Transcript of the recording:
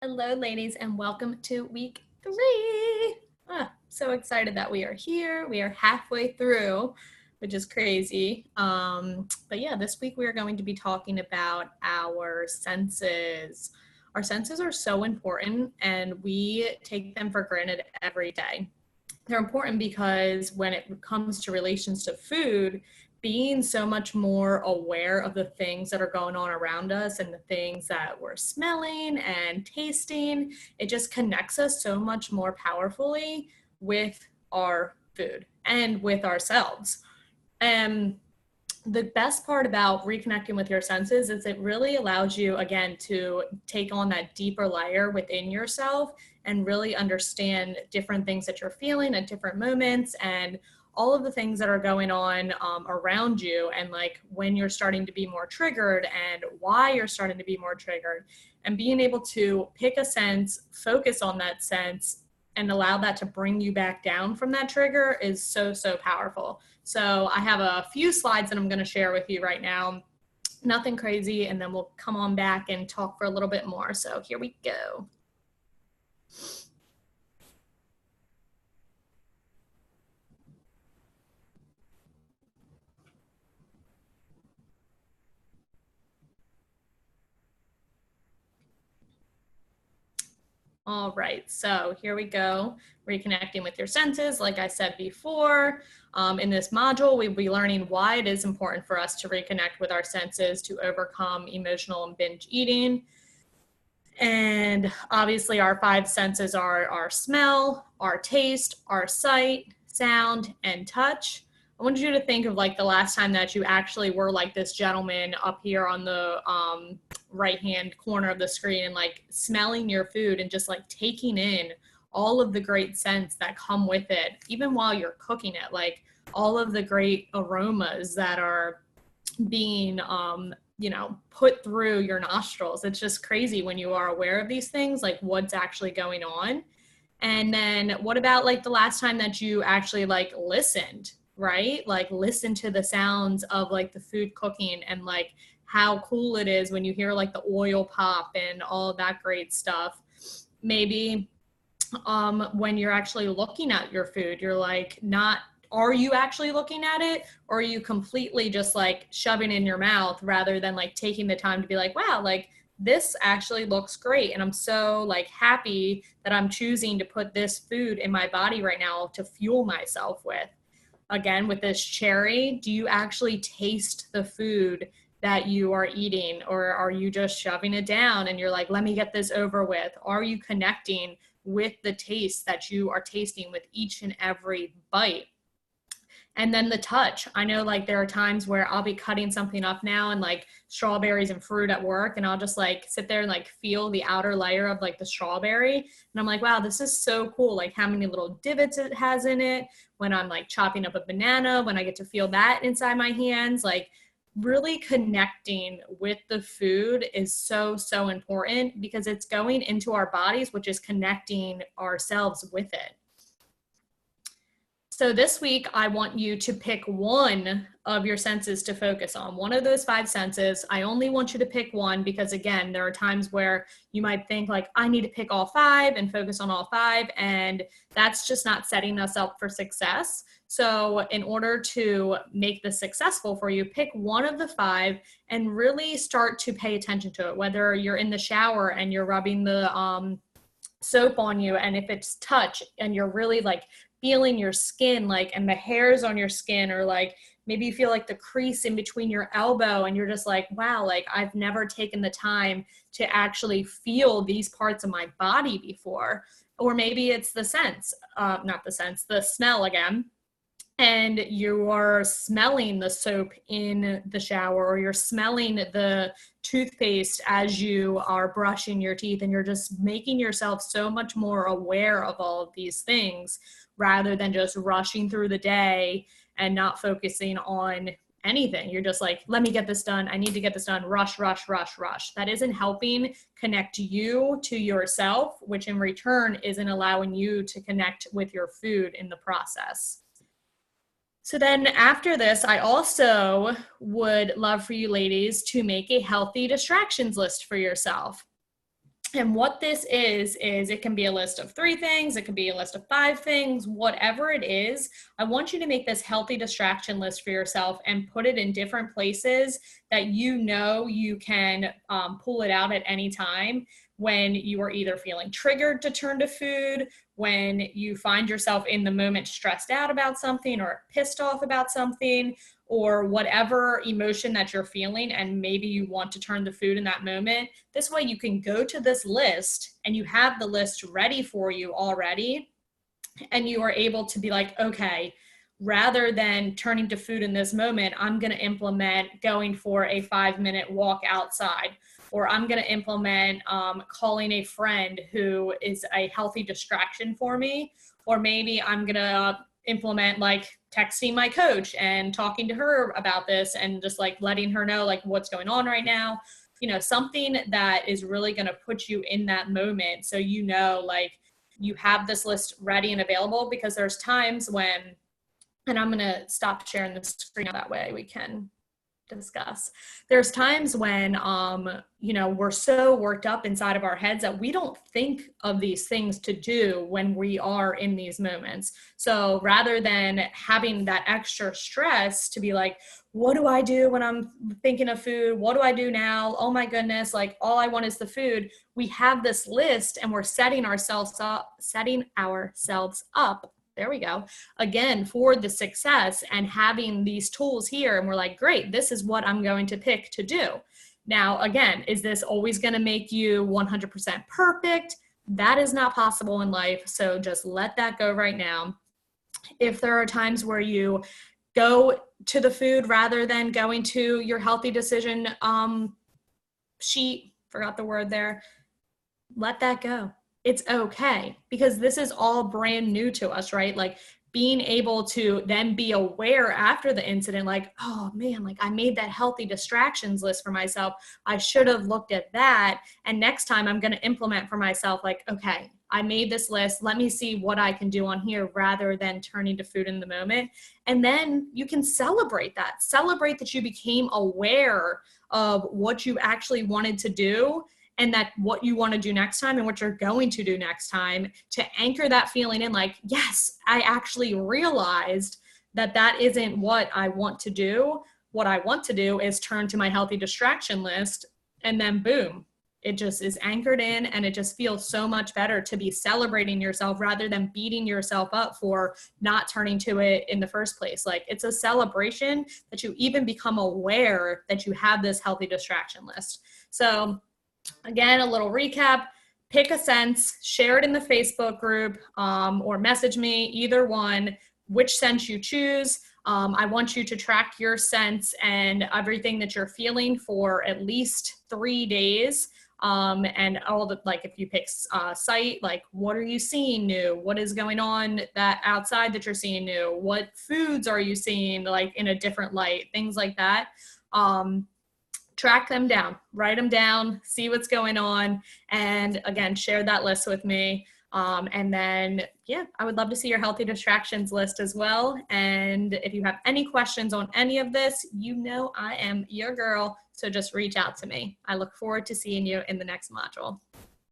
Hello, ladies, and welcome to week 3. So excited that we are here. We are halfway through, which is crazy. But yeah, this week we are going to be talking about our senses. Our senses are so important, and we take them for granted every day. They're important because when it comes to relations to food, being so much more aware of the things that are going on around us and the things that we're smelling and tasting, it just connects us so much more powerfully with our food and with ourselves. And the best part about reconnecting with your senses is it really allows you, again, to take on that deeper layer within yourself and really understand different things that you're feeling at different moments and all of the things that are going on around you, and like when you're starting to be more triggered and why you're starting to be more triggered, and being able to pick a sense, focus on that sense, and allow that to bring you back down from that trigger is so, so powerful. So I have a few slides that I'm going to share with you right now. Nothing crazy, and then we'll come on back and talk for a little bit more. So here we go. All right, so here we go. Reconnecting with your senses. Like I said before, in this module, we'll be learning why it is important for us to reconnect with our senses to overcome emotional and binge eating. And obviously our 5 senses are our smell, our taste, our sight, sound, and touch. I want you to think of like the last time that you actually were like this gentleman up here on the right-hand corner of the screen and like smelling your food and just like taking in all of the great scents that come with it, even while you're cooking it, like all of the great aromas that are being put through your nostrils. It's just crazy when you are aware of these things, like what's actually going on. And then what about like the last time that you actually like listened, right? Like listen to the sounds of like the food cooking and like how cool it is when you hear like the oil pop and all that great stuff. Maybe when you're actually looking at your food, you're like, not, are you actually looking at it, or are you completely just like shoving in your mouth rather than like taking the time to be like, wow, like this actually looks great, and I'm so like happy that I'm choosing to put this food in my body right now to fuel myself with. Again, with this cherry, do you actually taste the food that you are eating, or are you just shoving it down and you're like, let me get this over with? Are you connecting with the taste that you are tasting with each and every bite? And then the touch. I know like there are times where I'll be cutting something up now and like strawberries and fruit at work, and I'll just like sit there and like feel the outer layer of like the strawberry. And I'm like, wow, this is so cool. Like how many little divots it has in it. When I'm like chopping up a banana, when I get to feel that inside my hands, like really connecting with the food is so, so important because it's going into our bodies, which is connecting ourselves with it. So this week, I want you to pick one of your senses to focus on, one of those 5 senses. I only want you to pick one because, again, there are times where you might think like, I need to pick all 5 and focus on all 5, and that's just not setting us up for success. So in order to make this successful for you, pick one of the 5 and really start to pay attention to it, whether you're in the shower and you're rubbing the soap on you, and if it's touch and you're really like feeling your skin, like, and the hairs on your skin, or like maybe you feel like the crease in between your elbow and you're just like, wow, like I've never taken the time to actually feel these parts of my body before. Or maybe it's the sense, not the sense, the smell again, and you are smelling the soap in the shower, or you're smelling the toothpaste as you are brushing your teeth, and you're just making yourself so much more aware of all of these things rather than just rushing through the day and not focusing on anything. You're just like, let me get this done. I need to get this done. Rush, rush, rush, rush. That isn't helping connect you to yourself, which in return isn't allowing you to connect with your food in the process. So then after this, I also would love for you ladies to make a healthy distractions list for yourself. And what this is it can be a list of 3 things, it can be a list of 5 things, whatever it is. I want you to make this healthy distraction list for yourself and put it in different places that you can pull it out at any time when you are either feeling triggered to turn to food, when you find yourself in the moment stressed out about something or pissed off about something, or whatever emotion that you're feeling, and maybe you want to turn to food in that moment. This way you can go to this list and you have the list ready for you already, and you are able to be like, okay, rather than turning to food in this moment, I'm going to implement going for a 5-minute walk outside, or I'm going to implement calling a friend who is a healthy distraction for me, or maybe I'm going to implement like texting my coach and talking to her about this and just like letting her know like what's going on right now, something that is really going to put you in that moment. So, like you have this list ready and available, because there's times when, and I'm going to stop sharing the screen that way we can discuss. There's times when, we're so worked up inside of our heads that we don't think of these things to do when we are in these moments. So rather than having that extra stress to be like, what do I do when I'm thinking of food? What do I do now? Oh my goodness, like all I want is the food. We have this list and we're setting ourselves up, there we go, again, for the success, and having these tools here. And we're like, great, this is what I'm going to pick to do. Now, again, is this always going to make you 100% perfect? That is not possible in life. So just let that go right now. If there are times where you go to the food rather than going to your healthy decision sheet, forgot the word there, let that go. It's okay, because this is all brand new to us, right? Like being able to then be aware after the incident, like, oh man, like I made that healthy distractions list for myself. I should have looked at that. And next time I'm going to implement for myself, like, okay, I made this list. Let me see what I can do on here, rather than turning to food in the moment. And then you can celebrate that you became aware of what you actually wanted to do, and that what you want to do next time and what you're going to do next time, to anchor that feeling in, like, yes, I actually realized that isn't what I want to do. What I want to do is turn to my healthy distraction list, and then boom, it just is anchored in, and it just feels so much better to be celebrating yourself rather than beating yourself up for not turning to it in the first place. Like, it's a celebration that you even become aware that you have this healthy distraction list. So again, a little recap: pick a sense, share it in the Facebook group, or message me, either one, which sense you choose. I want you to track your sense and everything that you're feeling for at least 3 days. And all the, like, if you pick sight, like, what are you seeing new? What is going on that outside that you're seeing new? What foods are you seeing, like, in a different light? Things like that. Track them down, write them down, see what's going on, and again, share that list with me. And then, yeah, I would love to see your healthy distractions list as well. And if you have any questions on any of this, I am your girl. So just reach out to me. I look forward to seeing you in the next module.